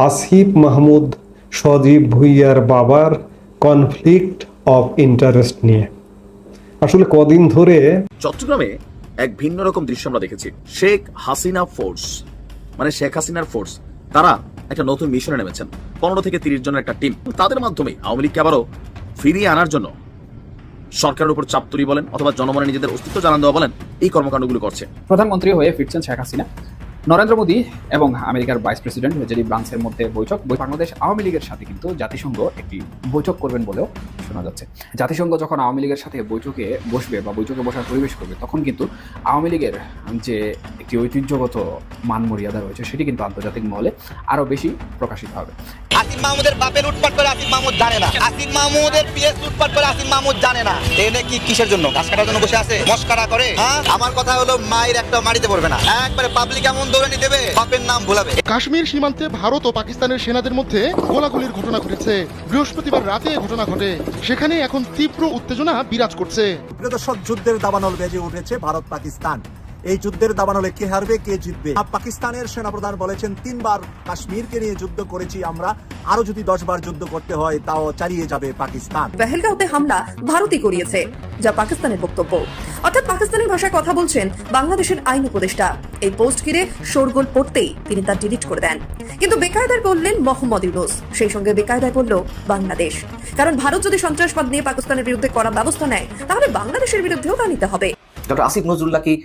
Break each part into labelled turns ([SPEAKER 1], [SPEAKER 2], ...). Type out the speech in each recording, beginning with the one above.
[SPEAKER 1] আসিফ মাহমুদ সজীব ভুঁইয়ার বাবার conflict of interest নিয়ে। আসলে কদিন ধরে
[SPEAKER 2] চট্টগ্রামে এক ভিন্ন রকম দৃশ্য আমরা দেখেছি। শেখ হাসিনা ফোর্স, মানে শেখ হাসিনার ফোর্স, তারা একটা নতুন মিশনে নেমেছেন। 15 থেকে 30 জনের একটা টিম। তাদের মাধ্যমে আওয়ামী লীগকে আবারও ফিরিয়ে আনার জন্য সরকারের উপর চাপ তৈরি বলেন অথবা জনগণের নিজেদের অস্তিত্ব জানান দেওয়া বলেন, এই কর্মকাণ্ডগুলো করছে।
[SPEAKER 3] প্রধানমন্ত্রী হয়ে ফিরছেন শেখ হাসিনা। নরেন্দ্র মোদী এবং আমেরিকার ভাইস প্রেসিডেন্ট জেডি ভান্সের মধ্যে বৈঠক। বাংলাদেশ আওয়ামী লীগের সাথে কিন্তু জাতিসংঘ একটি বৈঠক করবেন বলেও শোনা যাচ্ছে। জাতিসংঘ যখন আওয়ামী লীগের সাথে বৈঠকে বসবে বা বৈঠকে বসার পরিবেশ করবে, তখন কিন্তু আওয়ামী লীগের যে একটি ঐতিহ্যগত মান মর্যাদা রয়েছে সেটি কিন্তু আন্তর্জাতিক মহলে আরো বেশি প্রকাশিত হবে।
[SPEAKER 4] আসিফ মাহমুদের বাপে লুটপাট করে আসিফ মাহমুদ জানে না, আসিফ মাহমুদের পিএস লুটপাট করে আসিফ মাহমুদ জানে না। এনে কি কিসের জন্য? ঘাস কাটার জন্য বসে আছে, মস্কারা করে। আমার কথা হলো, মায়ের একটা মারিতে পড়বে না, একবারে পাবলিক এমন দৌড়ে নিয়ে দেবে, বাপের নাম ভুলাবে।
[SPEAKER 5] কাশ্মীর সীমান্তে ভারত ও পাকিস্তানের সেনাদের মধ্যে গোলাগুলির ঘটনা ঘটেছে। বৃহস্পতিবার রাতে ঘটনা ঘটে, সেখানে এখন তীব্র উত্তেজনা বিরাজ করছে।
[SPEAKER 6] যুদ্ধের দাবানল বেজে উঠেছে ভারত পাকিস্তান। এই যুদ্ধের দাবানলে কে হারবে কে জিতবে? পাকিস্তানের সেনাপ্রধান বলেছেন 3 বার কাশ্মীরকে নিয়ে যুদ্ধ করেছি আমরা, আরো যদি 10 বার যুদ্ধ করতে হয় তাও চালিয়ে যাবে পাকিস্তান।
[SPEAKER 7] পেহেলগাঁওতে হামলা ভারতই করিয়েছে, যা পাকিস্তানের বক্তব্য। অর্থাৎ পাকিস্তানের ভাষায় কথা বলছেন বাংলাদেশের আইন উপদেষ্টা। এই পোস্ট ঘিরে শোরগোল পড়তেই তিনি তা ডিলিট করে দেন। কিন্তু বেকায়দায় পড়লেন মোহাম্মদ ইউনূস, সেই সঙ্গে বেকায়দায় পড়ল বাংলাদেশ। কারণ ভারত যদি সন্ত্রাসবাদ নিয়ে পাকিস্তানের বিরুদ্ধে কড়া ব্যবস্থা নেয়, তাহলে বাংলাদেশের বিরুদ্ধেও তা নিতে হবে।
[SPEAKER 8] ডক্টর আসিফ নজরুল্লাহ কি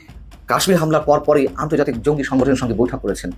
[SPEAKER 8] কাশ্মীর হামলার পরপরই আন্তর্জাতিক জঙ্গি সংগঠনের সঙ্গে বৈঠক করেছেন?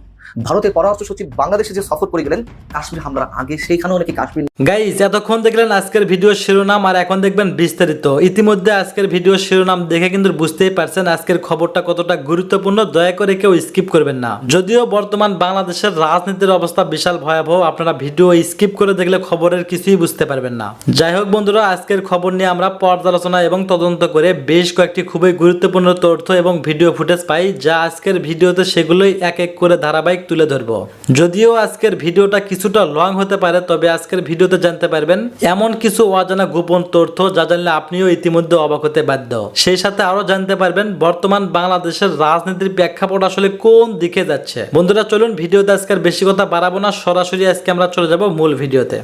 [SPEAKER 8] ভারতের পররাষ্ট্র সচিব বাংলাদেশে যে সফর করে গেলেন কাশ্মীর হামলার আগে, সেইখানেও নাকি কাশ্মীর।
[SPEAKER 9] গাইস, এতক্ষণ দেখলেন আজকের ভিডিও শিরোনাম, আর এখন দেখবেন বিস্তারিত। ইতিমধ্যে আজকের ভিডিও শিরোনাম দেখে কিন্তু বুঝতেই পারছেন আজকের খবরটা কতটা গুরুত্বপূর্ণ। দয়া করে কেউ স্কিপ করবেন না। যদিও বর্তমান বাংলাদেশের রাজনীতির অবস্থা বিশাল ভয়াবহ, আপনারা ভিডিও স্কিপ করে দেখলে খবরের কিছুই বুঝতে পারবেন না। যাই হোক বন্ধুরা, আজকের খবর নিয়ে আমরা পর্যালোচনা এবং তদন্ত করে বেশ কয়েকটি খুবই গুরুত্বপূর্ণ তথ্য এবং ভিডিও ফুটেজ পাই, যা আজকের ভিডিওতে সেগুলোই এক এক করে ধারাবাহিক তুলে ধরবো। যদিও আজকের ভিডিওটা কিছুটা লং হতে পারে, তবে আজকের ভিডিওতে জানতে পারবেন এমন কিছু অজানা গোপন তথ্য যা জানলে আপনিও ইতিমধ্যে অবাক হতে বাধ্য। সেই সাথে আরো জানতে পারবেন বর্তমান বাংলাদেশের রাজনীতির প্রেক্ষাপট আসলে কোন দিকে যাচ্ছে। বন্ধুরা চলুন, ভিডিওতে আজকের বেশি কথা বাড়াবো না, সরাসরি আজকে আমরা চলে যাব মূল ভিডিওতে।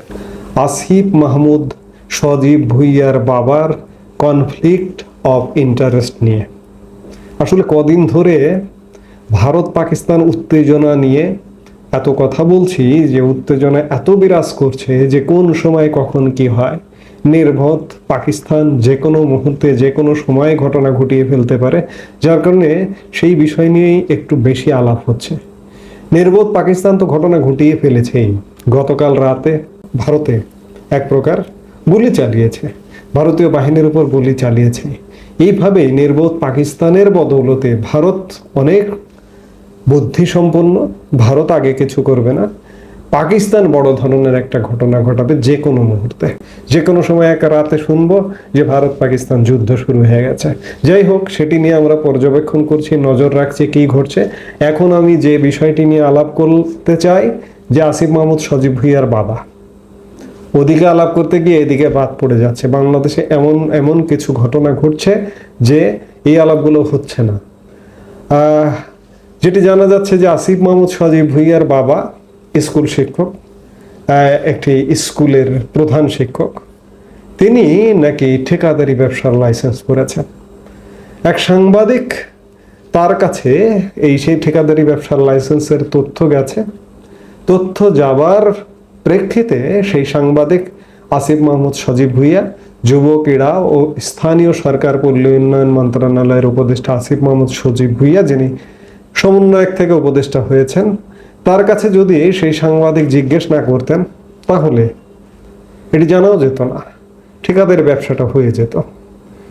[SPEAKER 1] আসিফ মাহমুদ সজীব ভুঁইয়ার বাবার কনফ্লিক্ট অফ ইন্টারেস্ট নিয়ে। আসলে কদিন ধরে ভারত পাকিস্তান উত্তেজনা নিয়ে এত কথা বলছি যে উত্তেজনা এত বিরাজ করছে যে কোন সময় কখন কি হয়, নির্বোধ পাকিস্তান যে কোনো মুহূর্তে যে কোনো সময় ঘটনা ঘটিয়ে ফেলতে পারে, যার কারণে সেই বিষয় নিয়েই একটু বেশি আলাপ হচ্ছে। নির্বোধ পাকিস্তান তো ঘটনা ঘটিয়ে ফেলেছেই। গতকাল রাতে ভারতে এক প্রকার গুলি চালিয়েছে, ভারতীয় বাহিনীর উপর গুলি চালিয়েছে। এইভাবে নির্বোধ পাকিস্তানের বদৌলতে ভারত অনেক বুদ্ধিসম্পন্ন, ভারত আগে কিছু করবে না, পাকিস্তান বড় ধরনের একটা ঘটনা ঘটাবে যে কোনো মুহূর্তে, যে কোনো সময় এক রাতে শুনবো যে ভারত পাকিস্তান যুদ্ধ শুরু হয়ে গেছে। যাই হোক, সেটি নিয়ে আমরা পর্যবেক্ষণ করছি, নজর রাখছি কি ঘটছে। এখন আমি যে বিষয়টি নিয়ে আলাপ করতে চাই যে আসিফ মাহমুদ সজীব ভুঁইয়ার বাবা, ওদিকে আলাপ করতে গিয়ে এদিকে বাদ পড়ে যাচ্ছে। বাংলাদেশে এমন কিছু ঘটনা ঘটছে যে এই আলাপগুলো হচ্ছে না। যেটি জানা যাচ্ছে যে আসিফ মাহমুদ সজীব ভুঁইয়ার বাবা স্কুল শিক্ষক, একটি স্কুলের প্রধান শিক্ষক। তিনি নাকি ঠিকাদারি ব্যবসার লাইসেন্স করেছেন। এক সাংবাদিক তার কাছে সেই ঠিকাদারি ব্যবসার লাইসেন্সের তথ্য গেছে। তথ্য যাবার প্রেক্ষিতে সেই সাংবাদিক আসিফ মাহমুদ সজীব ভুঁইয়া, যুব ক্রীড়া ও স্থানীয় সরকার পল্লী উন্নয়ন মন্ত্রণালয়ের উপদেষ্টা আসিফ মাহমুদ সজীব ভুঁইয়া, যিনি সমন্বয়ক থেকে উপদেষ্টা হয়েছেন, তার কাছে যদি সেই সাংবাদিক জিজ্ঞেস না করতেন তাহলে এটি জানাও যেত না, ঠিকাদারি ব্যবসাটা হয়ে যেত।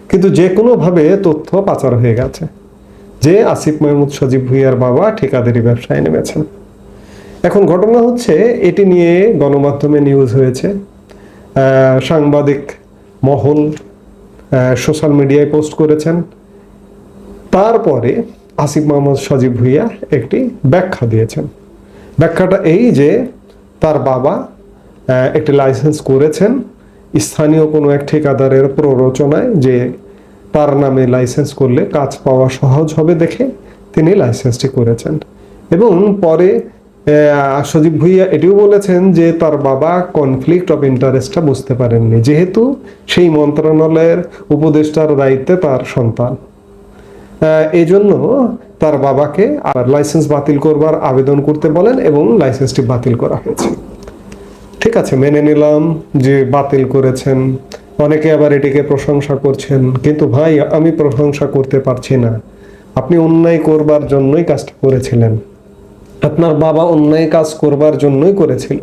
[SPEAKER 1] কিন্তু যে কোনোভাবে তথ্য পাচার হয়ে গেছে যে আসিফ মাহমুদ সজীব ভুঁইয়ার বাবা ঠিকাদারি ব্যবসায় নেমেছেন। এখন ঘটনা হচ্ছে, এটি নিয়ে গণমাধ্যমে নিউজ হয়েছে, সাংবাদিক মহল সোশ্যাল মিডিয়ায় পোস্ট করেছেন। তারপরে আসিফ মাহমুদ সজীব ভুঁইয়া একটি ব্যাখ্যা দিয়েছেন। ব্যাখ্যাটা এই যে তার বাবা একটি লাইসেন্স করেছেন স্থানীয় কোনো এক ঠিকাদারের প্ররোচনায়, যে তার নামে লাইসেন্স করলে কাজ পাওয়া সহজ হবে দেখে তিনি লাইসেন্সটি করেছেন। এবং পরে সজীব ভুইয়া এটিও বলেছেন যে তার বাবা কনফ্লিক্ট অফ ইন্টারেস্টটা বুঝতে পারেননি, যেহেতু সেই মন্ত্রণালয়ের উপদেষ্টার দায়িত্বে তার সন্তান। এই জন্য তার বাবাকে আর লাইসেন্স বাতিল করবার আবেদন করতে বলেন এবং লাইসেন্সটি বাতিল করা হয়েছে। ঠিক আছে, মেনে নিলাম যে বাতিল করেছেন, অনেকে আবার এটিকে প্রশংসা করছেন, কিন্তু ভাই আমি প্রশংসা করতে পারছি না। আপনি অন্যায় করবার জন্যই কাজটা করেছিলেন, আপনার বাবা অন্যায় কাজ করবার জন্যই করেছিল।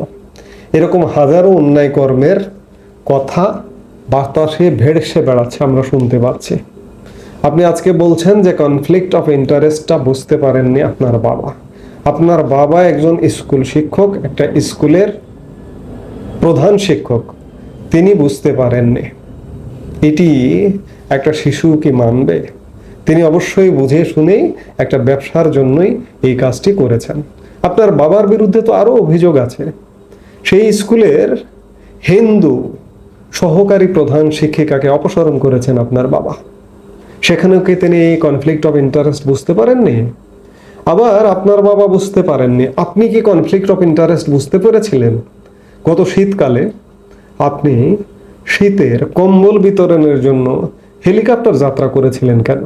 [SPEAKER 1] এরকম হাজারো অন্যায় কর্মের কথা বাতাসে ভেড়সে বেড়াচ্ছে, আমরা শুনতে পাচ্ছি। আপনি আজকে বলছেন যে কনফ্লিক্ট অফ ইন্টারেস্টটা বুঝতে পারেননি আপনার বাবা। আপনার বাবা একজন স্কুল শিক্ষক, একটা স্কুলের প্রধান শিক্ষক, তিনি বুঝতে পারেননি। এটি একটা শিশু কি মানবে? তিনি অবশ্যই বুঝে শুনেই একটা ব্যবসার জন্যই এই কাজটি করেছেন। আপনার বাবার বিরুদ্ধে তো আরো অভিযোগ আছে। সেই স্কুলের হিন্দু সহকারী প্রধান শিক্ষিকাকে অপসারণ করেছেন আপনার বাবা। সেখানেও কি তিনি এই কনফ্লিক্ট অফ ইন্টারেস্ট বুঝতে পারেননি? আবার আপনার বাবা বুঝতে পারেননি, আপনি কি কনফ্লিক্ট অফ ইন্টারেস্ট বুঝতে পেরেছিলেন? গত শীতকালে আপনি শীতের কম্বল বিতরণের জন্য হেলিকপ্টার যাত্রা করেছিলেন কেন?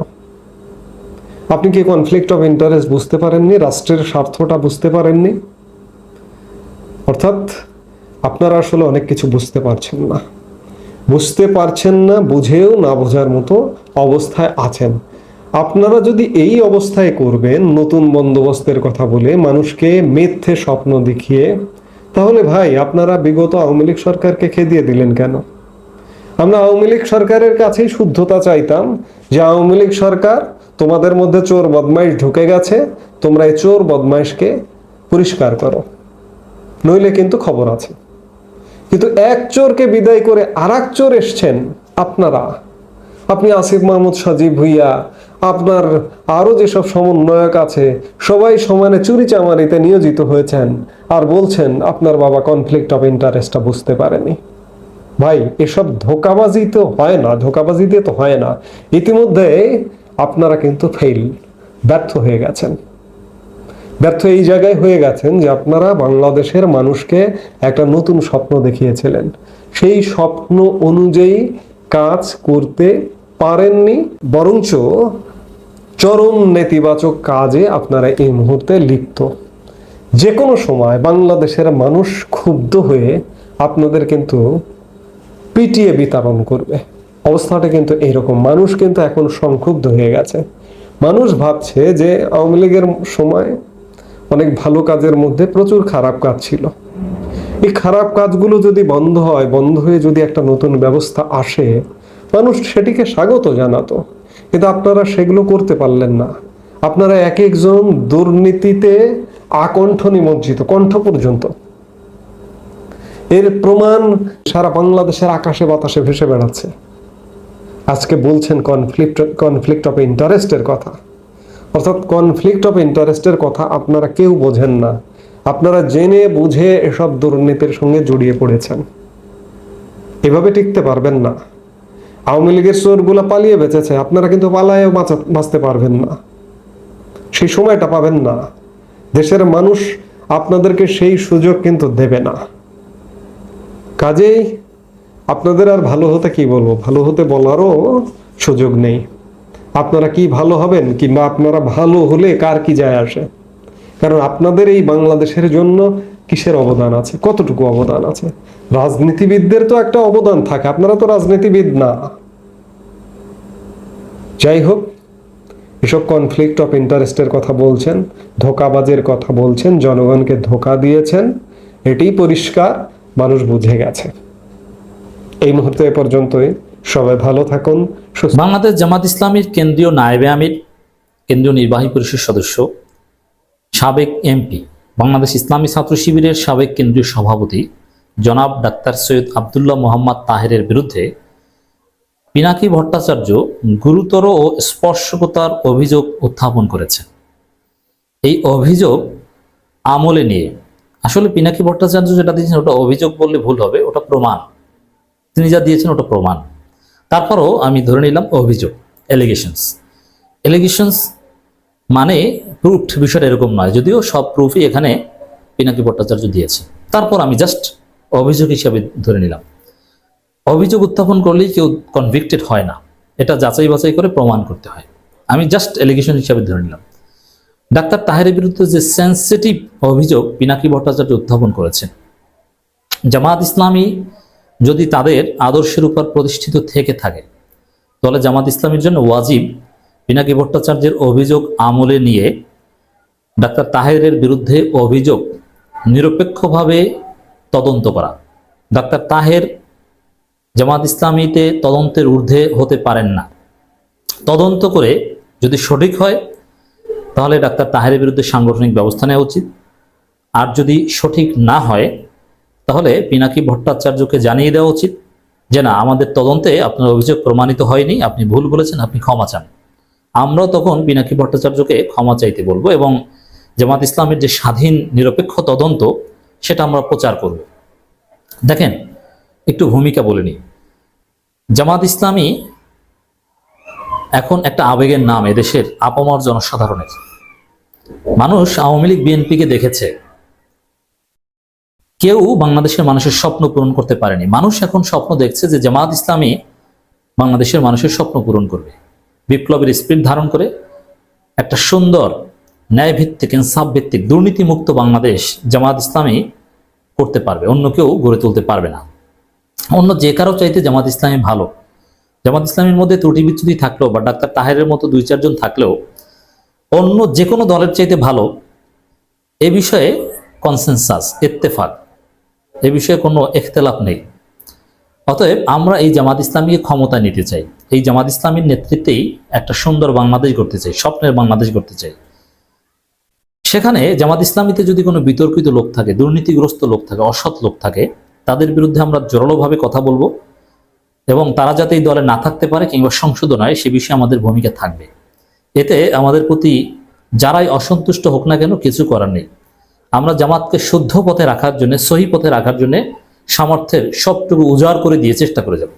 [SPEAKER 1] আপনি কি কনফ্লিক্ট অফ ইন্টারেস্ট বুঝতে পারেননি? রাষ্ট্রের স্বার্থটা বুঝতে পারেননি? অর্থাৎ আপনারা আসলে অনেক কিছু বুঝতে পারছেন না, বুঝেও না বোঝার মতো অবস্থায় আছেন। আপনারা যদি এই অবস্থায় করবেন, নতুন বন্দোবস্তের কথা বলে মানুষকে মিথ্যে স্বপ্ন দেখিয়ে, তাহলে ভাই আপনারা বিগত আওয়ামী লীগ সরকারকে খেদিয়ে দিলেন কেন? আমরা আওয়ামী লীগ সরকারের কাছেই শুদ্ধতা চাইতাম যে আওয়ামী লীগ সরকার, তোমাদের মধ্যে চোর বদমাইশ ঢুকে গেছে, তোমরা এই চোর বদমাইশকে পরিষ্কার করো, নইলে কিন্তু খবর আছে। কিন্তু এক চোরকে বিদায় করে আর এক চোর এসছেন আপনারা। আপনি আসিফ মাহমুদ, সজীব ভুইয়া, আপনার আরো যেসব সমন্বয়ক আছে, সবাই সমানে চুরি চামারিতে নিয়োজিত হয়েছেন, আর বলছেন আপনার বাবা কনফ্লিক্ট অফ ইন্টারেস্টটা বুঝতে পারেনি। ভাই এসব ধোঁকাবাজি তো হয় না, ধোঁকাবাজি দিয়ে তো হয় না। ইতিমধ্যে আপনারা কিন্তু ব্যর্থ হয়ে গেছেন। ব্যর্থ এই জায়গায় হয়ে গেছেন যে আপনারা বাংলাদেশের মানুষকে একটা নতুন স্বপ্ন দেখিয়েছিলেন, সেই স্বপ্ন অনুযায়ী কাজ করতে পারেননি, বরঞ্চ চরম নেতিবাচক কাজে আপনারা এই মুহূর্তে লিপ্ত। যে কোনো সময় বাংলাদেশের মানুষ ক্ষুব্ধ হয়ে আপনাদের কিন্তু পিটিয়ে বিতরণ করবে। অবস্থাটা কিন্তু এইরকম। মানুষ কিন্তু এখন সংক্ষুব্ধ হয়ে গেছে। মানুষ ভাবছে যে আওয়ামী লীগের সময় অনেক ভালো কাজের মধ্যে প্রচুর খারাপ কাজ ছিল। এই খারাপ কাজগুলো যদি বন্ধ হয়, বন্ধ হয়ে যদি একটা নতুন ব্যবস্থা আসে, মানুষ সেটিকে স্বাগত জানাতো। কিন্তু আপনারা সেগুলো করতে পারলেন না। আপনারা এক একজন দুর্নীতিতে আকণ্ঠ নিমজ্জিত, কণ্ঠ পর্যন্ত। এর প্রমাণ সারা বাংলাদেশের আকাশে বাতাসে ভেসে বেড়াচ্ছে। আজকে বলছেন কনফ্লিক্ট অফ ইন্টারেস্টের কথা। অর্থাৎ কনফ্লিক্ট অফ ইন্টারেস্টের কথা আপনারা কেউ বোঝেন না। আপনারা জেনে বুঝে এসব দুর্নীতির সঙ্গে জড়িয়ে পড়েছেন। এভাবে টিকতে পারবেন না। আওয়ামী লীগের চোরগুলো পালিয়ে বেঁচেছে, আপনারা কিন্তু পালায়েও বাঁচতে পারবেন না, সেই সময়টা পাবেন না। দেশের মানুষ আপনাদেরকে সেই সুযোগ কিন্তু দেবে না। কাজেই আপনাদের আর ভালো হতে কি বলবো, ভালো হতে বলারও সুযোগ নেই। আপনারা কি ভালো হবেন কিংবা আপনারা ভালো হলে কার কি যায় আসে? কারণ আপনাদের এই বাংলাদেশের জন্য কিসের অবদান আছে, কতটুকু অবদান আছে? রাজনীতিবিদদের তো একটা অবদান থাকে, আপনারা তো রাজনীতিবিদ না। যাই হোক, এসব কনফ্লিক্ট অফ ইন্টারেস্টের কথা বলছেন, ধোঁকাবাজের কথা বলছেন, জনগণকে ধোঁকা দিয়েছেন, এটি পরিষ্কার, মানুষ বুঝে গেছে। এই মুহূর্তে এ পর্যন্তই। সবাই ভালো থাকুন।
[SPEAKER 10] বাংলাদেশ জামাত ইসলামীর কেন্দ্রীয় নায়েবে আমির, কেন্দ্রীয় নির্বাহী পরিষদ সদস্য, সাবেক এমপি, বাংলাদেশ ইসলামী ছাত্র শিবিরের সাবেক কেন্দ্রীয় সভাপতি জনাব ডাক্তার সৈয়দ আবদুল্লাহ মোহাম্মদ তাহেরের বিরুদ্ধে পিনাকি ভট্টাচার্য গুরুতর ও স্পর্শকাতর অভিযোগ উত্থাপন করেছেন। এই অভিযোগ আমলে নিয়ে আসলে পিনাকি ভট্টাচার্য যেটা দিয়েছেন ওটা অভিযোগ বললে ভুল হবে, ওটা প্রমাণ। তিনি যা দিয়েছেন ওটা প্রমাণ। তারপরও আমি ধরে নিলাম অভিযোগ, এলিগেশনস মানে প্রুফড বিষয়টা এরকম নয়, যদিও সব প্রুফই এখানে পিনাকি ভট্টাচার্য দিয়েছে। তারপর আমি জাস্ট অভিযোগ হিসাবে ধরে নিলাম। অভিযোগ উত্থাপন করলেই কেউ কনভিক্টেড হয় না, এটা যাচাই বাছাই করে প্রমাণ করতে হয়। আমি জাস্ট এলিগেশন হিসাবে ধরে নিলাম। ডাক্তার তাহেরের বিরুদ্ধে যে সেন্সিটিভ অভিযোগ পিনাকি ভট্টাচার্য উত্থাপন করেছেন, জামাত ইসলামী যদি তাদের আদর্শের উপর প্রতিষ্ঠিত থেকে থাকে, তাহলে জামাত ইসলামীর জন্য ওয়াজিব পিনাকি ভট্টাচার্যের অভিযোগ আমলে নিয়ে ডাক্তার তাহেরের বিরুদ্ধে অভিযোগ নিরপেক্ষভাবে তদন্ত করা। ডাক্তার তাহের জামাত ইসলামীতে তদন্তের ঊর্ধ্বে হতে পারেন না। তদন্ত করে যদি সঠিক হয় তাহলে ডাক্তার তাহেরের বিরুদ্ধে সাংগঠনিক ব্যবস্থা নেওয়া উচিত। আর যদি সঠিক না হয় তাহলে পিনাকি ভট্টাচার্যকে জানিয়ে দেওয়া উচিত যে না, আমাদের তদন্তে আপনার অভিযোগ প্রমাণিত হয়নি, আপনি ভুল বলেছেন, আপনি ক্ষমা চান। আমরাও তখন পিনাকি ভট্টাচার্যকে ক্ষমা চাইতে বলবো এবং জামাত ইসলামের যে স্বাধীন নিরপেক্ষ তদন্ত সেটা আমরা প্রচার করব। দেখেন, একটু ভূমিকা বলে নিই। জামাত ইসলামী এখন একটা আবেগের নাম এদেশের আপামর জনসাধারণের। মানুষ আওয়ামী লীগ বিএনপিকে দেখেছে, কেউ বাংলাদেশের মানুষের স্বপ্ন পূরণ করতে পারেনি। মানুষ এখন স্বপ্ন দেখছে যে জামাত ইসলামী বাংলাদেশের মানুষের স্বপ্ন পূরণ করবে, বিপ্লবের স্পিরিট ধারণ করে একটা সুন্দর ন্যায়ভিত্তিক ইনসাফ ভিত্তিক দুর্নীতিমুক্ত বাংলাদেশ জামাত ইসলামী করতে পারবে, অন্য কেউ গড়ে তুলতে পারবে না। অন্য যে কারো চাইতে জামাত ইসলামী ভালো। জামাত ইসলামীর মধ্যে ত্রুটি বিচ্যুতি থাকলেও বা ডাক্তার তাহেরের মতো 2-4 জন থাকলেও অন্য যে কোনো দলের চাইতে ভালো, এ বিষয়ে কনসেনসাস, ইত্তেফাক, এ বিষয়ে কোনো ইখতিলাফ নেই। অতএব আমরা এই জামাত ইসলামীকে ক্ষমতায় নিতে চাই, এই জামাত ইসলামীর নেতৃত্বেই একটা সুন্দর বাংলাদেশ গড়তে চাই, স্বপ্নের বাংলাদেশ গড়তে চাই। সেখানে জামাত ইসলামীতে যদি কোনো বিতর্কিত লোক থাকে, দুর্নীতিগ্রস্ত লোক থাকে, অসৎ লোক থাকে, তাদের বিরুদ্ধে আমরা জোরালোভাবে কথা বলবো এবং তারা যাতে এই দলে না থাকতে পারে কিংবা সংশোধন হয় সে বিষয়ে আমাদের ভূমিকা থাকবে। এতে আমাদের প্রতি যারাই অসন্তুষ্ট হোক না কেন কিছু করার নেই। আমরা জামাতকে শুদ্ধ পথে রাখার জন্য, সহি পথে রাখার জন্য সামর্থ্যের সবটুকু উজাড় করে দিয়ে চেষ্টা করে যাব।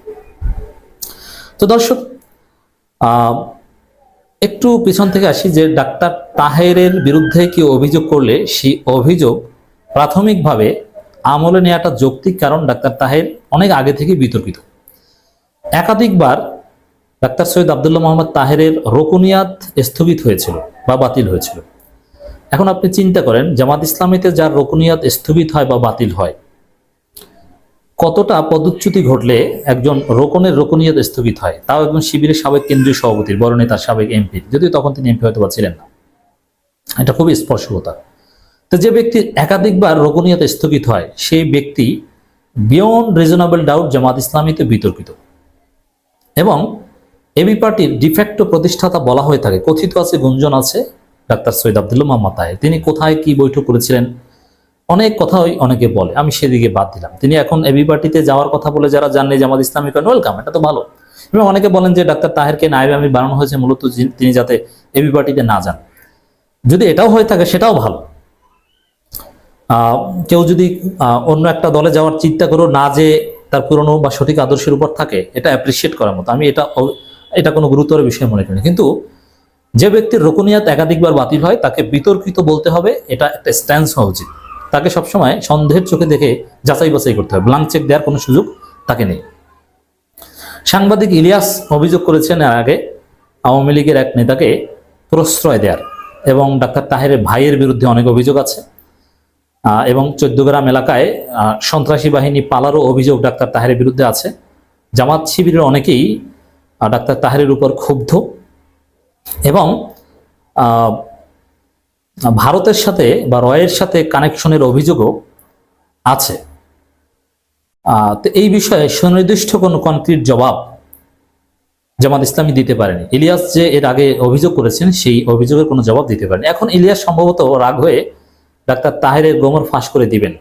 [SPEAKER 10] তো দর্শক, একটু পিছন থেকে আসি যে ডাক্তার তাহেরের বিরুদ্ধে কেউ অভিযোগ করলে সেই অভিযোগ প্রাথমিকভাবে আমলে নেওয়াটা যৌক্তিক, কারণ ডাক্তার তাহের অনেক আগে থেকে বিতর্কিত। একাধিকবার ডাক্তার সৈয়দ আব্দুল্লাহ মোহাম্মদ তাহেরের রুকনিয়াত স্থগিত হয়েছিল বা বাতিল হয়েছিল। এখন আপনি চিন্তা করেন, জামাত ইসলামীতে যার রুকনিয়াত স্থগিত হয় বা বাতিল হয়, কতটা পদচ্যুতি ঘটলে একজন রুকনিয়াত স্থগিত হয়, তাও একজন শিবিরের সাবেক কেন্দ্রীয় সভাপতির, বড় নেতার, সাবেক এমপি, যদিও তখন তিনি এমপি হয়তো বা ছিলেন না। এটা খুবই স্পর্শকতা। তো যে ব্যক্তি একাধিকবার রুকনিয়াত স্থগিত হয় সেই ব্যক্তি বিয়ন্ড রিজনেবল ডাউট জামাত ইসলামীতে বিতর্কিত। এবং এবি পার্টির ডিফ্যাক্টো প্রতিষ্ঠাতা বলা হয়ে থাকে, কথিত আছে, গুঞ্জন আছে, ডাক্তার সৈয়দ আব্দুল্লাহ মোহাম্মদ তাহের। তিনি কোথায় কি বৈঠক করেছিলেন অনেক কথাই অনেকে বলে, আমি সেদিকে বাদ দিলাম। তিনি এখন এবি পার্টিতে যাওয়ার কথা বলে যারা জানলে জামাত ইসলামী করেন, ওয়েলকাম, এটা তো ভালো। এবং অনেকে বলেন যে ডাক্তার তাহেরকে নায়েবে আমির বানানো হয়েছে মূলত তিনি যাতে এবি পার্টিতে না যান। যদি এটাও হয়ে থাকে সেটাও ভালো। কেউ যদি অন্য একটা দলে যাওয়ার চিন্তা করেও না যে তার পুরনো বা সঠিক আদর্শের উপর থাকে, এটা অ্যাপ্রিসিয়েট করার মতো, আমি এটা কোনো গুরুতর বিষয় মনে করি। কিন্তু যে ব্যক্তির রুকনিয়াত একাধিকবার বাতিল হয় তাকে বিতর্কিত বলতে হবে, এটা একটা স্ট্যান্স হওয়া উচিত। তাকে সবসময় সন্দেহের চোখে দেখে যাচাই বাছাই করতে হবে, ব্ল্যাঙ্ক চেক দেওয়ার কোনো সুযোগ তাকে নেই। সাংবাদিক ইলিয়াস অভিযোগ করেছেন এর আগে আওয়ামী লীগের এক নেতাকে প্রশ্রয় দেওয়ার, এবং ডাক্তার তাহেরের ভাইয়ের বিরুদ্ধে অনেক অভিযোগ আছে, এবং 14 গ্রাম এলাকায় সন্ত্রাসী বাহিনী পালারও অভিযোগ ডাক্তার তাহেরের বিরুদ্ধে আছে। জামাত শিবিরের অনেকেই ডাক্তার তাহেরের উপর ক্ষুব্ধ এবং ভারতের সাথে বা রয়ের সাথে কানেকশনের অভিযোগও আছে। তো এই বিষয়ে সুনির্দিষ্ট কোনো কনক্রিট জবাব জামাত ইসলামী দিতে পারেনি। ইলিয়াস যে এর আগে অভিযোগ করেছেন সেই অভিযোগের কোনো জবাব দিতে পারেনি। এখন ইলিয়াস সম্ভবত রাগ হয়ে ডাক্তার তাহেরের গোমর ফাঁস করে দিবেন।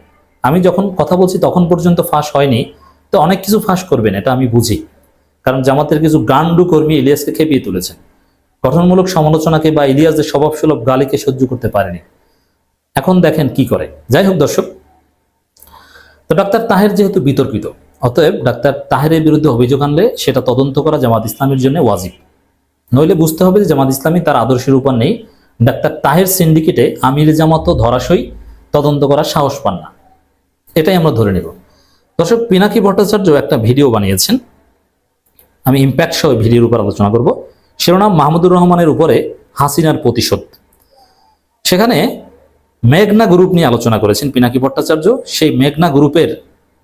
[SPEAKER 10] আমি যখন কথা বলছি তখন পর্যন্ত ফাঁস হয়নি, তো অনেক কিছু ফাঁস করবেন, এটা আমি বুঝি। কারণ জামাতের কিছু গান্ডু কর্মী ইলিয়াসকে খেপিয়ে তুলেছেন, গঠনমূলক সমালোচনাকে বা ইলিয়াসদের স্বভাবসুলভ গালিকে সহ্য করতে পারেনি। এখন দেখেন কি করে। যাই হোক দর্শক, তো ডাক্তার তাহের যেহেতু বিতর্কিত, অতএব ডাক্তার তাহেরের বিরুদ্ধে অভিযোগ আনলে সেটা তদন্ত করা জামাত ইসলামের জন্য ওয়াজিব। নইলে বুঝতে হবে যে জামাত ইসলামী তার আদর্শের উপর নেই। ডাক্তার তাহের সিন্ডিকেটে আমির জামাতও ধরাশয়ী, তদন্ত করার সাহস পান না, এটাই আমরা ধরে নেব। দর্শক, পিনাকি ভট্টাচার্য একটা ভিডিও বানিয়েছেন, আমি ইম্প্যাক্ট সহ ভিডিওর উপর আলোচনা করব। শিরোনাম মাহমুদুর রহমানের উপরে হাসিনার প্রতিশোধ। সেখানে মেঘনা গ্রুপ নিয়ে আলোচনা করেছেন পিনাকি ভট্টাচার্য। সেই মেঘনা গ্রুপের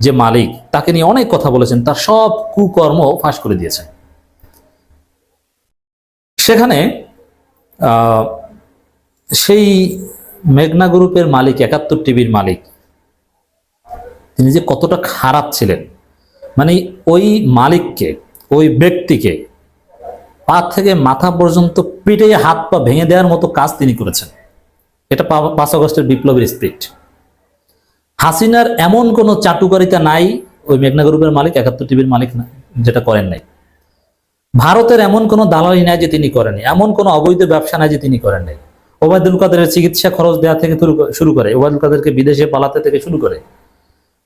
[SPEAKER 10] যে মালিক, তাকে নিয়ে অনেক কথা বলেছেন, তার সব কুকর্ম ফাঁস করে দিয়েছেন। সেখানে সেই মেঘনা গ্রুপের মালিক, ৭১ টিভির মালিক, তিনি যে কতটা খারাপ ছিলেন, মানে ওই মালিককে, ওই ব্যক্তিকে পা থেকে মাথা পর্যন্ত পিটে হাত পা ভেঙে দেওয়ার মতো কাজ তিনি করেছেন। এটা ৫ আগস্টের বিপ্লবের স্পিরিট। হাসিনার এমন কোনো চাটুকারিতা নাই ওই মেঘনা গ্রুপের মালিক, ৭১ টিভির মালিক না, যেটা করেন নাই। ভারতের এমন কোনো দালালি নাই যে তিনি করেন, এমন কোনো অবৈধ ব্যবসা নাই যে তিনি করেন নাই। ওবায়দুল কাদেরের চিকিৎসা খরচ দেওয়া থেকে শুরু করে, ওবায়দুল কাদেরকে বিদেশে পালাতে থেকে শুরু করে,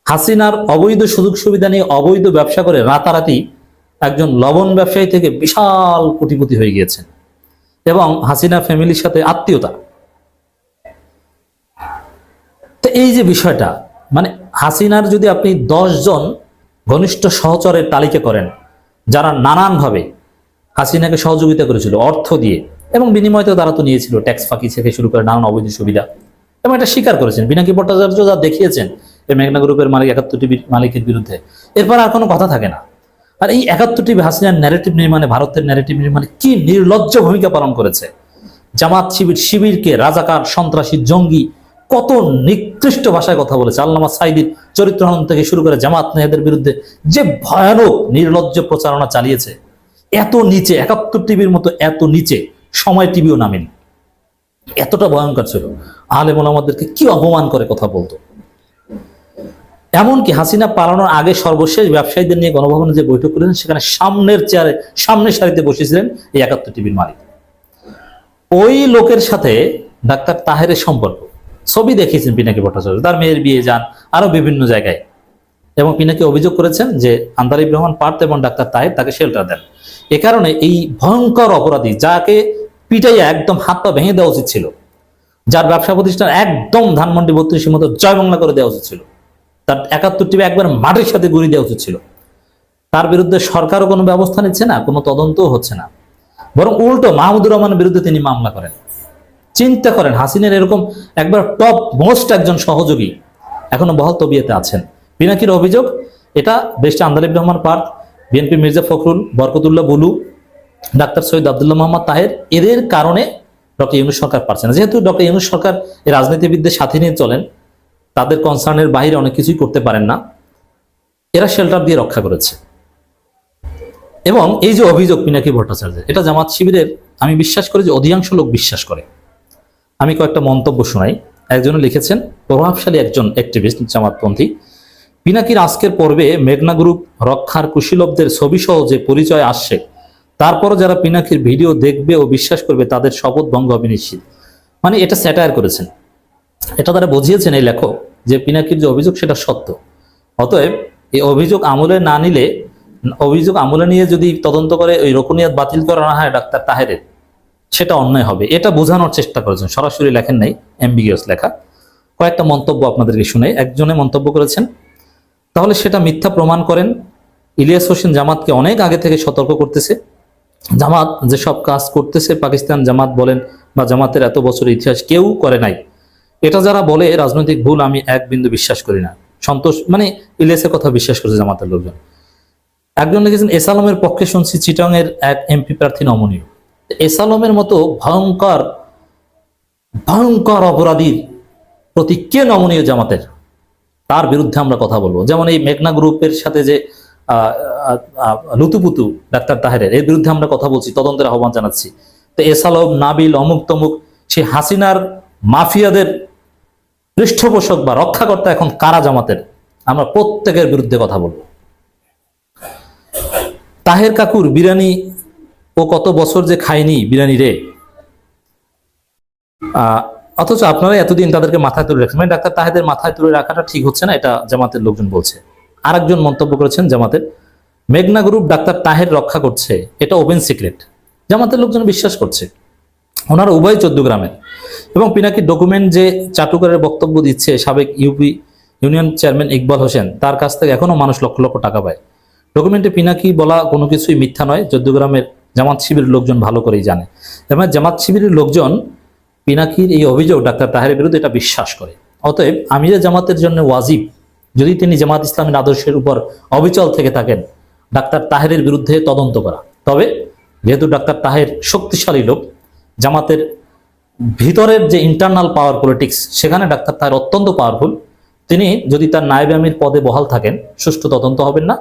[SPEAKER 10] হাসিনার অবৈধ সুযোগ সুবিধা নিয়ে অবৈধ ব্যবসা করে রাতারাতি একজন লবণ ব্যবসায়ী থেকে বিশাল কোটিপতি হয়ে গিয়েছেন। এবং হাসিনা ফ্যামিলির সাথে আত্মীয়তা। তো এই যে বিষয়টা, মানে হাসিনার যদি আপনি 10 জন ঘনিষ্ঠ সহচরের তালিকা করেন যারা নানানভাবে হাসিনাকে সহযোগিতা করেছিল অর্থ দিয়ে, এবং বিনিময়তে তারা তো নিয়েছিল ট্যাক্স ফাঁকি থেকে শুরু করে নানান অবৈধ সুবিধা, এবং এটা স্বীকার করেছেন পিনাকি ভট্টাচার্য যা দেখিয়েছেন এই মেঘনা গ্রুপের মালিক, ৭১ টিভির মালিকের বিরুদ্ধে। এরপর আর কোনো কথা থাকে না। আর এই ৭১ টিভি হাসিনার ন্যারেটিভ নির্মাণে, ভারতের ন্যারেটিভ নির্মাণে কি নির্লজ্জ ভূমিকা পালন করেছে। জামাত শিবিরকে রাজাকার, সন্ত্রাসী, জঙ্গি, কত নিকৃষ্ট ভাষায় কথা বলেছে। আল্লামা সাইদির চরিত্র হনন থেকে শুরু করে জামাত নেতাদের বিরুদ্ধে যে ভয়ানক নির্লজ্জ প্রচারণা চালিয়েছে, এত নিচে, ৭১ টিভির মতো এত নিচে সময় টিভিও নামেনি। এতটা ভয়ঙ্কর ছিল। আলেম ওলামাদেরকে কি অপমান করে কথা বলতো। এমনকি হাসিনা পালানোর আগে সর্বশেষ ব্যবসায়ীদের নিয়ে গণভবনে যে বৈঠক করেছেন, সেখানে সামনের সারিতে বসেছিলেন এই ৭১ টিভির মালিক। ওই লোকের সাথে ডাক্তার তাহেরের সম্পর্ক, ছবি দেখিয়েছেন পিনাকি ভট্টাচার্য, তার মেয়ের বিয়ে যান, আরো বিভিন্ন জায়গায়। এবং পিনাকি অভিযোগ করেছেন যে আন্দালিব রহমান পার্থ এবং ডাক্তার তাহের তাকে শেল্টার দেন। এ কারণে এই ভয়ঙ্কর অপরাধী, যাকে পিটাইয়া একদম হাত পা ভেঙে দেওয়া উচিত ছিল, যার ব্যবসা প্রতিষ্ঠান একদম ধানমন্ডি ৩২ মতো জয় বাংলা করে দেওয়া উচিত ছিল, তার ৭১ টিভি একবার মাটির সাথে গুঁড়ি দেওয়া উচিত ছিল, তার বিরুদ্ধে সরকারও কোনো ব্যবস্থা নিচ্ছে না, কোনো তদন্তও হচ্ছে না। বরং উল্টো মাহমুদুর রহমানের বিরুদ্ধে তিনি মামলা করেন। চিন্তা করেন, হাসিনের এরকম একবার টপ মোস্ট একজন সহযোগী এখনো বহাল তবিয়তে আছেন। পিনাকির অভিযোগ, এটা বেশি আন্দালিব রহমান পার্থ, বিএনপি মির্জা ফখরুল, বরকতুল্লাহ বুলু, ডাক্তার সৈয়দ আব্দুল্লাহ মোহাম্মদ তাহের, এদের কারণে ডক্টর ইউনূস সরকার পারছে না। যেহেতু ডক্টর ইউনূস সরকার এই রাজনীতিবিদদের সাথে নিয়ে চলেন, তাদের কনসার্নের বাইরে অনেক কিছুই করতে পারেন না, এরা শেল্টার দিয়ে রক্ষা করেছে। এবং এই যে অভিযোগ পিনাকি ভট্টাচার্যের, এটা জামাত শিবিরের, আমি বিশ্বাস করি যে অধিকাংশ লোক বিশ্বাস করে। আমি কয়েকটা মন্তব্য শোনাই। একজনে লিখেছেন, প্রভাবশালী একজন অ্যাক্টিভিস্ট জামাতপন্থী, পিনাকির আজকের পর্বে মেঘনা গ্রুপ রক্ষার কুশীলবদের ছবি সহ যে পরিচয় আসছে, তারপরও যারা পিনাকির ভিডিও দেখবে ও বিশ্বাস করবে তাদের শপথ ভঙ্গ হবে নিশ্চিত। মানে এটা স্যাটায়ার করেছেন, এটা তারা বুঝিয়েছেন এই লেখক যে পিনাকির যে অভিযোগ সেটা সত্য। অতএব এই অভিযোগ আমলে না নিলে, অভিযোগ আমলে নিয়ে যদি তদন্ত করে ওই রকুনিয়াত বাতিল করা না হয় ডাক্তার তাহেরের, সেটা অন্যায় হবে, এটা বোঝানোর চেষ্টা করেছেন। সরাসরি লেখেন নাই, অ্যাম্বিগিয়াস লেখা। কয়েকটা মন্তব্য আপনাদেরকে শুনে। একজনে মন্তব্য করেছেন, তাহলে সেটা মিথ্যা প্রমাণ করেন। ইলিয়াস হোসেন জামাতকে অনেক আগে থেকে সতর্ক করতেছে। জামাত যেসব কাজ করতেছে পাকিস্তান জামাত বলেন বা জামাতের এত বছরের ইতিহাস কেউ করে নাই, এটা যারা বলে রাজনৈতিক ভুল, আমি এক বিন্দু বিশ্বাস করি না। সন্তোষ, মানে ইলিয়াসের কথা বিশ্বাস করেছে জামাতের লোকজন। একজন লিখেছেন, এস আলমের পক্ষে শুনছি চিটাং এর এক এমপি প্রার্থী নমনীয়। এস আলমের মতো ভয়ঙ্কর ভয়ঙ্কর অপরাধীর প্রতি কে নমনীয় জামাতের? তার বিরুদ্ধে আমরা কথা বলবো। যেমন এই মেঘনা গ্রুপের সাথে যে লুতুপুতু ডাক্তার তাহেরের, এর বিরুদ্ধে আমরা কথা বলছি, তদন্তের আহ্বান জানাচ্ছি। তো এস আলম, নাবিল, অমুক তমুক, সেই হাসিনার মাফিয়াদের পৃষ্ঠপোষক বা রক্ষাকর্তা এখন কারা জামাতের, আমরা প্রত্যেকের বিরুদ্ধে কথা বলবো। তাহের কাকুর বিরিয়ানি ও কত বছর যে খায়নি বিরিয়ানি রে, অথচ আপনারা এতদিন তাদেরকে মাথায় তুলে রাখছেন। মানে ডাক্তার তাহেদের মাথায় তুলে রাখাটা ঠিক হচ্ছে না, এটা জামাতের লোকজন বলছে। আরেকজন মন্তব্য করেছেন জামাতের, মেঘনা গ্রুপ ডাক্তার তাহের রক্ষা করছে, এটা ওপেন সিক্রেট। জামাতের লোকজন বিশ্বাস করছে। ওনারা উভয় 14 গ্রামের। এবং পিনাকির ডকুমেন্ট যে চাটুকারের বক্তব্য দিচ্ছে সাবেক UP union chairman Iqbal Hossain, তার কাছ থেকে এখনো মানুষ লক্ষ লক্ষ টাকা পায়। ডকুমেন্টে পিনাকি বলা কোনো কিছুই মিথ্যা নয়, 14 গ্রামের জামাত শিবিরের লোকজন ভালো করেই জানে। এবং জামাত শিবিরের লোকজন পিনাকির এই অভিযোগ ডাক্তার তাহেরের বিরুদ্ধে এটা বিশ্বাস করে। অতএব আমিরে জামাতের জন্য ওয়াজিব, যদি তিনি জামাত ইসলামের আদর্শের উপর অবিচল থেকে থাকেন, ডাক্তার তাহেরের বিরুদ্ধে তদন্ত করা। তবে যেহেতু ডাক্তার তাহের শক্তিশালী লোক, জামাতের ভিতরের যে ইন্টারনাল পাওয়ার পলিটিক্স, সেখানে ডাক্তার তাহের অত্যন্ত পাওয়ারফুল। তিনি যদি তার নায়েবে আমির পদে বহাল থাকেন, সুষ্ঠু তদন্ত হবেন না,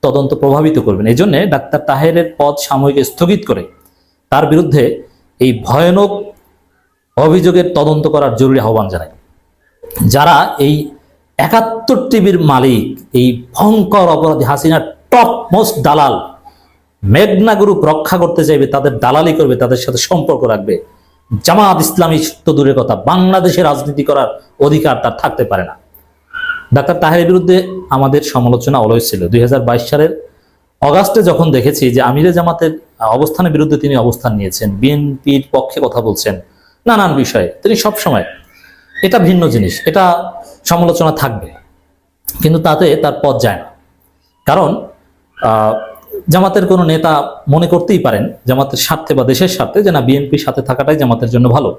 [SPEAKER 10] তদন্ত প্রভাবিত করবেন। এই জন্যে ডাক্তার তাহেরের পদ সাময়িক স্থগিত করে তার বিরুদ্ধে এই ভয়ানক অভিযোগের তদন্ত করার জরুরি আহ্বান জানায়। যারা এই 71 টিভির মালিক, এই ভয়ঙ্কর অপরাধী হাসিনার টপ মোস্ট দালাল, মেঘনা গ্রুপ রক্ষা করতে চাইবে, তাদের দালালি করবে, তাদের সাথে সম্পর্ক রাখবে, জামাত ইসলামী তো দূরের কথা, বাংলাদেশে রাজনীতি করার অধিকার তার থাকতে পারে না। ডাক্তার তাহেরের বিরুদ্ধে আমাদের সমালোচনা অলওয়েজ ছিল। 2022 সালের অগাস্টে যখন দেখেছি যে আমিরে জামাতের অবস্থানের বিরুদ্ধে তিনি অবস্থান নিয়েছেন, বিএনপির পক্ষে কথা বলছেন নানান বিষয়ে, তিনি সবসময়, এটা ভিন্ন জিনিস, এটা সমালোচনা থাকবে, কিন্তু তাতে তার পথ যায় না। কারণ জামাতের কোনো নেতা মনে করতেই পারেন জামাতের স্বার্থে বা দেশের স্বার্থে যে না, বিএনপির সাথে থাকাটাই জামাতের জন্য ভালো,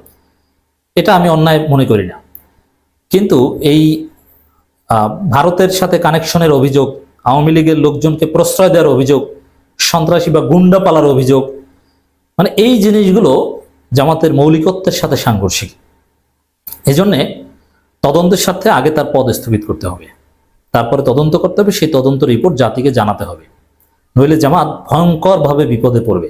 [SPEAKER 10] এটা আমি অন্যায় মনে করি না। কিন্তু এই ভারতের সাথে কানেকশনের অভিযোগ, আওয়ামী লীগের লোকজনকে প্রশ্রয় দেওয়ার অভিযোগ, সন্ত্রাসী বা গুন্ডা পালার অভিযোগ, মানে এই জিনিসগুলো জামাতের মৌলিকত্বের সাথে সাংঘর্ষিক। এই জন্যে তদন্তের স্বার্থে আগে তার পদ স্থগিত করতে হবে, তারপরে তদন্ত করতে হবে, সেই তদন্ত রিপোর্ট জাতিকে জানাতে হবে, নইলে জামাত ভয়ঙ্করভাবে বিপদে পড়বে।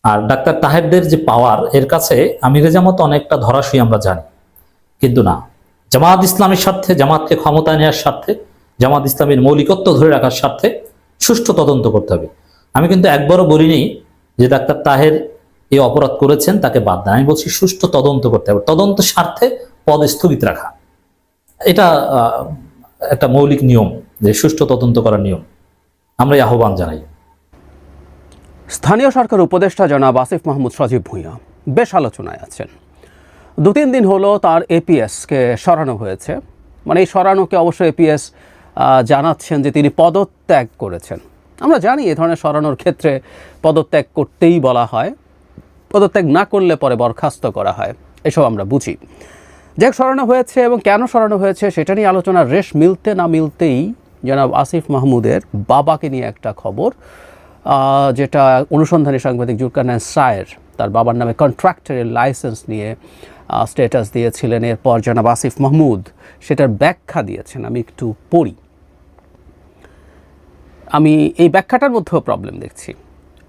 [SPEAKER 10] আর ডাক্তার তাহেরদের যে পাওয়ার, এর কাছে আমিরে জামাত অনেকটা ধরাশায়ী আমরা জানি, কিন্তু না, জামাত ইসলামের স্বার্থে, জামাতকে ক্ষমতায় নেওয়ার স্বার্থে, জামাত ইসলামের মৌলিকত্ব ধরে রাখার স্বার্থে সুষ্ঠু তদন্ত করতে হবে। আমি কিন্তু একবারও বলিনি যে ডাক্তার তাহের এই অপরাধ করেছেন তাকে বাদ দেন, আমি বলছি সুষ্ঠু তদন্ত করতে হবে, তদন্তের স্বার্থে পদ স্থগিত রাখা, এটা একটা মৌলিক নিয়ম, যে সুষ্ঠু তদন্ত করার নিয়ম, আমরা এই আহ্বান জানাই।
[SPEAKER 11] স্থানীয় সরকার উপদেষ্টা জনাব আসিফ মাহমুদ সজীব ভুঁইয়া বেশ আলোচনায় আছেন। 2-3 দিন হলো তার এপিএসকে সরানো হয়েছে। মানে এই সরানোকে অবশ্য এপিএস জানাচ্ছেন যে তিনি পদত্যাগ করেছেন। আমরা জানি এ ধরনের সরানোর ক্ষেত্রে পদত্যাগ করতেই বলা হয়, পদত্যাগ না করলে পরে বরখাস্ত করা হয়, এসব আমরা বুঝি। যাই হোক, সরানো হয়েছে এবং কেন সরানো হয়েছে সেটা নিয়ে আলোচনার রেশ মিলতে না মিলতেই জনাব আসিফ মাহমুদের বাবাকে নিয়ে একটা খবর, যেটা অনুসন্ধানী সাংবাদিক জুলকারনাইন সায়ের তার বাবার নামে কন্ট্রাক্টরের লাইসেন্স নিয়ে স্ট্যাটাস দিয়েছিলেন। এরপর জনাব আসিফ মাহমুদ সেটার ব্যাখ্যা দিয়েছেন। আমি একটু পড়ি, আমি এই ব্যাখ্যাটার মধ্যেও প্রবলেম দেখছি।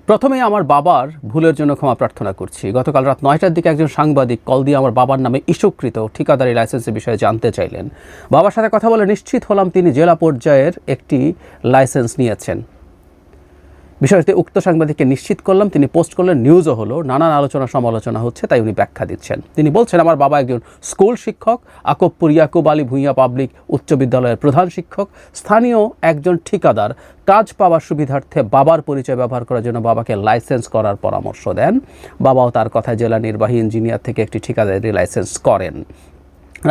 [SPEAKER 11] প্রথমেই আমার বাবার ভুলের জন্য ক্ষমা প্রার্থনা করছি। গতকাল রাত 9টার দিকে একজন সাংবাদিক কল দিয়ে আমার বাবার নামে ইস্যুকৃত ঠিকাদারি লাইসেন্সের বিষয়ে জানতে চাইলেন। বাবার সাথে কথা বলে নিশ্চিত হলাম তিনি জেলা পর্যায়ের একটি লাইসেন্স নিয়েছেন। বিষয়টি উক্ত সাংবাদিককে নিশ্চিত করলাম, তিনি পোস্ট করলেন, নিউজও হলো, নানান আলোচনা সমালোচনা হচ্ছে, তাই উনি ব্যাখ্যা দিচ্ছেন। তিনি বলছেন আমার বাবা একজন স্কুল শিক্ষক, আকবপুর ইয়াকুব আলী ভূঁইয়া পাবলিক উচ্চ বিদ্যালয়ের প্রধান শিক্ষক, স্থানীয় একজন ঠিকাদার কাজ পাওয়ার সুবিধার্থে বাবার পরিচয় ব্যবহার করার জন্য বাবাকে লাইসেন্স করার পরামর্শ দেন। বাবাও তার কথায় জেলা নির্বাহী ইঞ্জিনিয়ার থেকে একটি ঠিকাদারি লাইসেন্স করেন।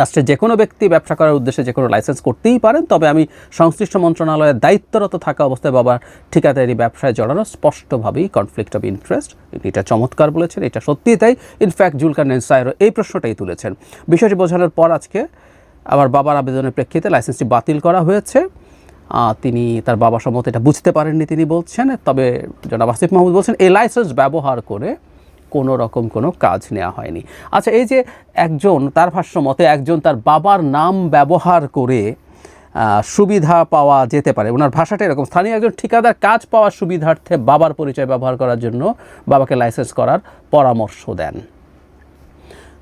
[SPEAKER 11] রাষ্ট্রের যে কোনো ব্যক্তি ব্যবসা করার উদ্দেশ্যে যে কোনো লাইসেন্স করতেই পারেন, তবে আমি সংশ্লিষ্ট মন্ত্রণালয়ের দায়িত্বরত থাকা অবস্থায় বাবার ঠিকাদারি ব্যবসায় জড়ানো স্পষ্টভাবেই কনফ্লিক্ট অফ ইন্টারেস্ট। এটা চমৎকার বলেছেন, এটা সত্যিই তাই। ইনফ্যাক্ট জুলকারনাইন সায়েরও এই প্রশ্নটাই তুলেছেন। বিষয়টি বোঝানোর পর আজকে আবার বাবার আবেদনের প্রেক্ষিতে লাইসেন্সটি বাতিল করা হয়েছে। তিনি তার বাবা সম্মত এটা বুঝতে পারেননি তিনি বলছেন। তবে জনাব আসিফ মাহমুদ বলছেন এই লাইসেন্স ব্যবহার করে কোনো রকম কোনো কাজ নেওয়া হয়নি। আচ্ছা, এই যে একজন, তার ভাষ্য মতে একজন তার বাবার নাম ব্যবহার করে সুবিধা পাওয়া যেতে পারে, ওনার ভাষাটা এরকম, স্থানীয় একজন ঠিকাদার কাজ পাওয়ার সুবিধার্থে বাবার পরিচয় ব্যবহার করার জন্য বাবাকে লাইসেন্স করার পরামর্শ দেন।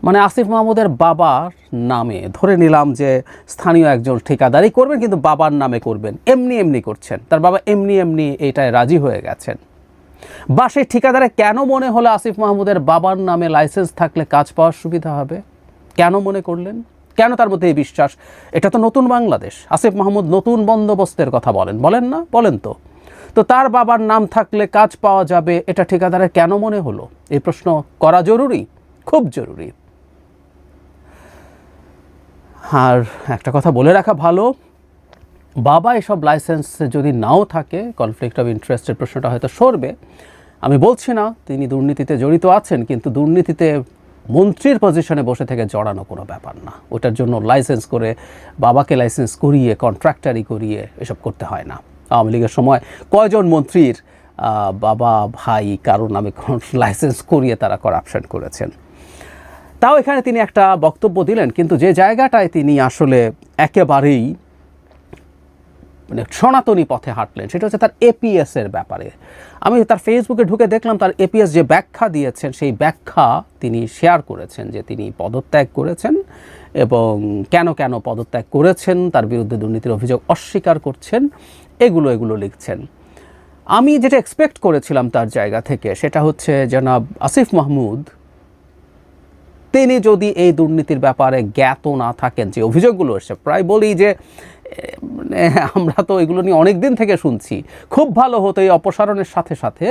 [SPEAKER 11] মানে আসিফ মাহমুদের বাবার নামে, ধরে নিলাম যে স্থানীয় একজন ঠিকাদারি করবেন কিন্তু বাবার নামে করবেন, এমনি এমনি করছেন, তার বাবা এমনি এমনি এটায় রাজি হয়ে গেছেন। বা সেই ঠিকাদারে কেন মনে হলো আসিফ মাহমুদের বাবার নামে লাইসেন্স থাকলে কাজ পাওয়ার সুবিধা হবে? কেন মনে করলেন? কেন তার মধ্যে এই বিশ্বাস? এটা তো নতুন বাংলাদেশ। আসিফ মাহমুদ নতুন বন্দোবস্তের কথা বলেন না? বলেন তো। তো তার বাবার নাম থাকলে কাজ পাওয়া যাবে, এটা ঠিকাদারের কেন মনে হলো? এই প্রশ্ন করা জরুরি, খুব জরুরি। আর একটা কথা বলে রাখা ভালো, বাবা এসব লাইসেন্স যদি নাও থাকে, কনফ্লিক্ট অফ ইন্টারেস্টের প্রশ্নটা হয়তো সরবে। আমি বলছি না তিনি দুর্নীতিতে জড়িত আছেন, কিন্তু দুর্নীতিতে মন্ত্রীর পজিশনে বসে থেকে জড়ানো কোনো ব্যাপার না। ওটার জন্য লাইসেন্স করে, বাবাকে লাইসেন্স করিয়ে, কন্ট্রাক্টারি করিয়ে এসব করতে হয় না। আওয়ামী লীগের সময় কয়জন মন্ত্রীর বাবা ভাই কারোর নামে লাইসেন্স করিয়ে তারা করাপশন করেছেন। তাও এখানে তিনি একটা বক্তব্য দিলেন, কিন্তু যে জায়গাটায় তিনি আসলে একেবারেই মানে সনাতনী পথে হাঁটলেন সেটা হচ্ছে তার এপিএস এর ব্যাপারে। আমি তার ফেসবুকে ঢুকে দেখলাম তার এপিএস যে ব্যাখ্যা দিয়েছেন, সেই ব্যাখ্যা তিনি শেয়ার করেছেন যে তিনি পদত্যাগ করেছেন এবং কেন কেন পদত্যাগ করেছেন, তার বিরুদ্ধে দুর্নীতির অভিযোগ অস্বীকার করছেন, এগুলো লিখছেন। আমি যেটা এক্সপেক্ট করেছিলাম তার জায়গা থেকে সেটা হচ্ছে জনাব আসিফ মাহমুদ, তিনি যদি এই দুর্নীতির ব্যাপারে জ্ঞাত না থাকেন, যে অভিযোগগুলো এসে প্রায় বলি যে মানে আমরা তো এগুলো নিয়ে অনেক দিন থেকে শুনছি, খুব ভালো হতো এই অপসারণের সাথে সাথে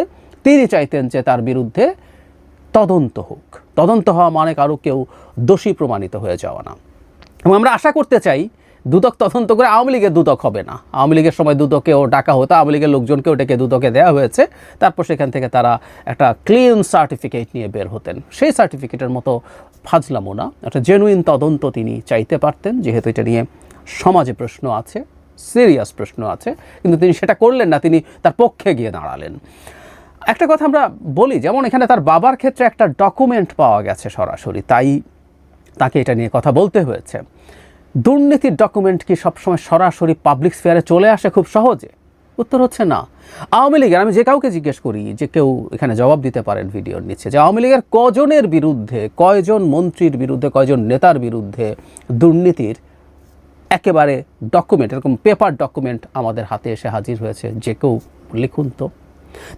[SPEAKER 11] তিনি চাইতেন যে তার বিরুদ্ধে তদন্ত হোক। তদন্ত হওয়া মানে কারো কেউ দোষী প্রমাণিত হয়ে যাওয়া না। এবং আমরা আশা করতে চাই দুদক তদন্ত করে আওয়ামী লীগের দুদক হবে না। আওয়ামী লীগের সময় দুদকেও ডাকা হতো, আওয়ামী লীগের লোকজনকেও ডেকে দুদকে দেওয়া হয়েছে, তারপর সেখান থেকে তারা একটা ক্লিন সার্টিফিকেট নিয়ে বের হতেন। সেই সার্টিফিকেটের মতো ফাজলামো না, একটা জেনুইন তদন্ত তিনি চাইতে পারতেন, যেহেতু এটা নিয়ে সমাজে প্রশ্ন আছে, সিরিয়াস প্রশ্ন আছে, কিন্তু তিনি সেটা করলেন না, তিনি তার পক্ষে গিয়ে দাঁড়ালেন। একটা কথা আমরা বলি, যেমন এখানে তার বাবার ক্ষেত্রে একটা ডকুমেন্ট পাওয়া গেছে সরাসরি, তাই তাকে এটা নিয়ে কথা বলতে হয়েছে। দুর্নীতির ডকুমেন্ট কি সবসময় সরাসরি পাবলিক স্ফিয়ারে চলে আসে খুব সহজে? উত্তর হচ্ছে না। আওয়ামী লীগের, আমি যে কাউকে জিজ্ঞেস করি, যে কেউ এখানে জবাব দিতে পারেন ভিডিওর নিচে, যে আওয়ামী লীগের কজনের বিরুদ্ধে, কয়জন মন্ত্রীর বিরুদ্ধে, কয়জন নেতার বিরুদ্ধে দুর্নীতির একেবারে ডকুমেন্ট, এরকম পেপার ডকুমেন্ট আমাদের হাতে এসে হাজির হয়েছে, যে কেউ লিখুন তো।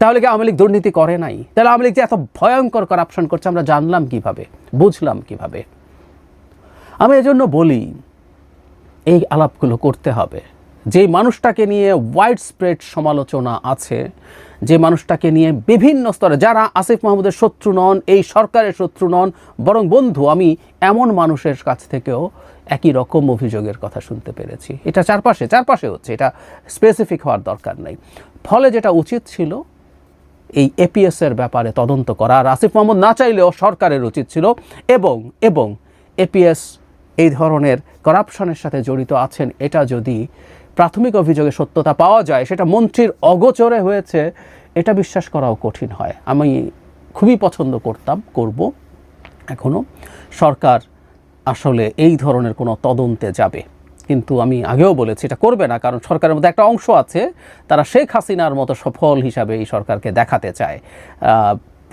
[SPEAKER 11] তাহলে কি আওয়ামী লীগ দুর্নীতি করে নাই? তাহলে আওয়ামী লীগ যে এত ভয়ঙ্কর করাপশন করছে আমরা জানলাম কিভাবে, বুঝলাম কিভাবে? আমি এজন্য বলি এই আলাপগুলো করতে হবে। যেই মানুষটাকে নিয়ে ওয়াইড স্প্রেড সমালোচনা আছে, যে মানুষটাকে নিয়ে বিভিন্ন স্তরে, যারা আসিফ মাহমুদের শত্রু নন, এই সরকারের শত্রু নন, বরং বন্ধু, আমি এমন মানুষের কাছ থেকেও একই রকম অভিযোগের কথা শুনতে পেরেছি। এটা চারপাশে হচ্ছে, এটা স্পেসিফিক হওয়ার দরকার নেই। ফলে যেটা উচিত ছিল এই এপিএস এর ব্যাপারে তদন্ত করা, আর আসিফ মাহমুদ না চাইলেও সরকারের উচিত ছিল, এবং এপিএস এই ধরনের করাপশনের সাথে জড়িত আছেন, এটা যদি প্রাথমিক অভিযোগে সত্যতা পাওয়া যায়, সেটা মন্ত্রীর অগোচরে হয়েছে, এটা বিশ্বাস করাও কঠিন হয়। আমি খুবই পছন্দ করব এখনও সরকার আসলে এই ধরনের কোনো তদন্তে যাবে, কিন্তু আমি আগেও বলেছি এটা করবে না, কারণ সরকারের মধ্যে একটা অংশ আছে, তারা শেখ হাসিনার মতো সফল হিসাবে এই সরকারকে দেখাতে চায়,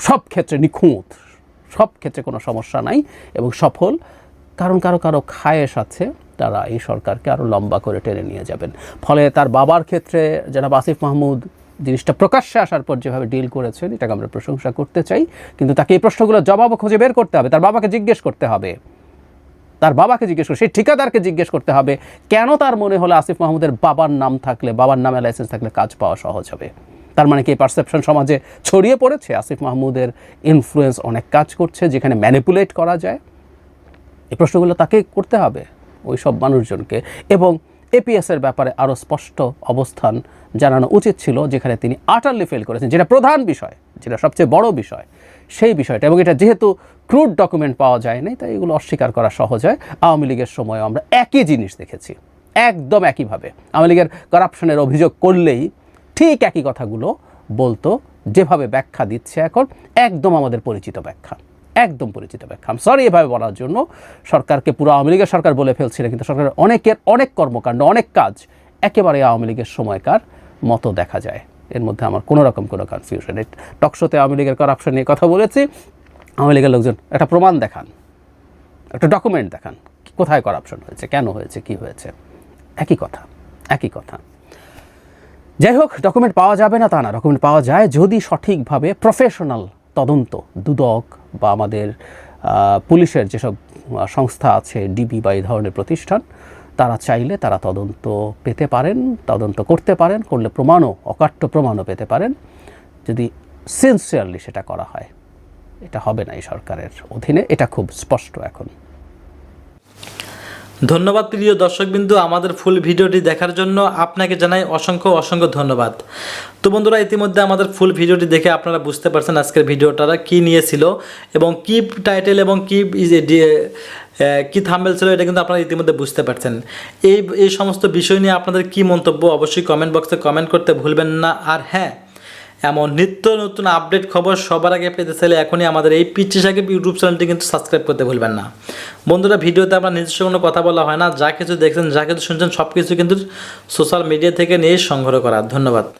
[SPEAKER 11] সব ক্ষেত্রে নিখুঁত, সব ক্ষেত্রে কোনো সমস্যা নাই এবং সফল, কারণ কারো খায়েশ আছে, তারা এই সরকারকে আরও লম্বা করে টেনে নিয়ে যাবেন। ফলে তার বাবার ক্ষেত্রে জনাব আসিফ মাহমুদ জিনিসটা প্রকাশ্যে আসার পর যেভাবে ডিল করেছেন, এটাকে আমরা প্রশংসা করতে চাই, কিন্তু তাকে এই প্রশ্নগুলোর জবাবও খুঁজে বের করতে হবে। তার বাবাকে জিজ্ঞেস করতে হবে, সেই ঠিকাদারকে জিজ্ঞেস করতে হবে, কেন তার মনে হলো আসিফ মাহমুদের বাবার নাম থাকলে, বাবার নামে লাইসেন্স থাকলে কাজ পাওয়া সহজ হবে। তার মানে কি এই পারসেপশন সমাজে ছড়িয়ে পড়েছে? আসিফ মাহমুদের ইনফ্লুয়েন্স অনেক কাজ করছে, যেখানে ম্যানিপুলেট করা যায়। এই প্রশ্নগুলো তাকে করতে হবে, ওই সব মানুষজনকে। এবং এপিএসের ব্যাপারে আরও স্পষ্ট অবস্থান জানানো উচিত ছিল, যেখানে তিনি আটারলি ফেল করেছেন, যেটা প্রধান বিষয়, যেটা সবচেয়ে বড় বিষয়, সেই বিষয়টা। এবং এটা যেহেতু ক্রুড ডকুমেন্ট পাওয়া যায় নাই, তাই এগুলো অস্বীকার করা সহজ হয়। আওয়ামী লীগের সময়ও আমরা একই জিনিস দেখেছি, একদম একইভাবে। আওয়ামী লীগের করাপশনের অভিযোগ করলেই ঠিক একই কথাগুলো বলতো, যেভাবে ব্যাখ্যা দিচ্ছে এখন, একদম আমাদের পরিচিত ব্যাখ্যা, একদম পরিচিত ব্যাখ্যা। সরি এভাবে বলার জন্য, সরকারকে পুরো আওয়ামী লীগের সরকার বলে ফেলছিল, কিন্তু সরকারের অনেক কর্মকাণ্ড, অনেক কাজ একেবারে আওয়ামী লীগের সময়কার মতো দেখা যায়। এর মধ্যে আমার কোনো রকম কোনো কনফিউশন। টকশোতে আওয়ামী লীগের করাপশন নিয়ে কথা বলেছি, আওয়ামী লীগের লোকজন একটা প্রমাণ দেখান, একটা ডকুমেন্ট দেখান, কোথায় করাপশন হয়েছে, কেন হয়েছে, কি হয়েছে, একই কথা। যাই হোক, ডকুমেন্ট পাওয়া যাবে না তা না, ডকুমেন্ট পাওয়া যায় যদি সঠিকভাবে প্রফেশনাল তদন্ত, দুদক বা আমাদের পুলিশের যেসব সংস্থা আছে, ডিবি বা এই ধরনের প্রতিষ্ঠান, তারা চাইলে তারা তদন্ত পেতে পারেন, তদন্ত করতে পারেন, করলে প্রমাণও, অকাট্য প্রমাণও পেতে পারেন যদি সিনসিয়ারলি সেটা করা হয়। এটা হবে না এই সরকারের অধীনে, এটা খুব স্পষ্ট এখন।
[SPEAKER 9] ধন্যবাদ প্রিয় দর্শকবিন্দু, আমাদের ফুল ভিডিওটি দেখার জন্য আপনাকে জানাই অসংখ্য অসংখ্য ধন্যবাদ। তো বন্ধুরা, ইতিমধ্যে আমাদের ফুল ভিডিওটি দেখে আপনারা বুঝতে পারছেন আজকের ভিডিওটা কী নিয়েছিল এবং কী টাইটেল এবং কী থাম্বনেল ছিল, এটা কিন্তু আপনারা ইতিমধ্যে বুঝতে পারছেন। এই সমস্ত বিষয় নিয়ে আপনাদের কী মন্তব্য অবশ্যই কমেন্ট বক্সে কমেন্ট করতে ভুলবেন না। আর হ্যাঁ, এমন নিত্য নতুন আপডেট খবর সবার আগে পেতে চাইলে এখনই আমাদের এই পিচ্চি সাকিব ইউটিউব চ্যানেলটি কিন্তু সাবস্ক্রাইব করতে ভুলবেন না। বন্ধুরা, ভিডিওতে আমরা নিজস্ব কোনো কথা বলা হয় না, যা কিছু দেখছেন, যা কিছু শুনছেন সব কিছু কিন্তু সোশ্যাল মিডিয়া থেকে নিয়ে সংগ্রহ করা। ধন্যবাদ।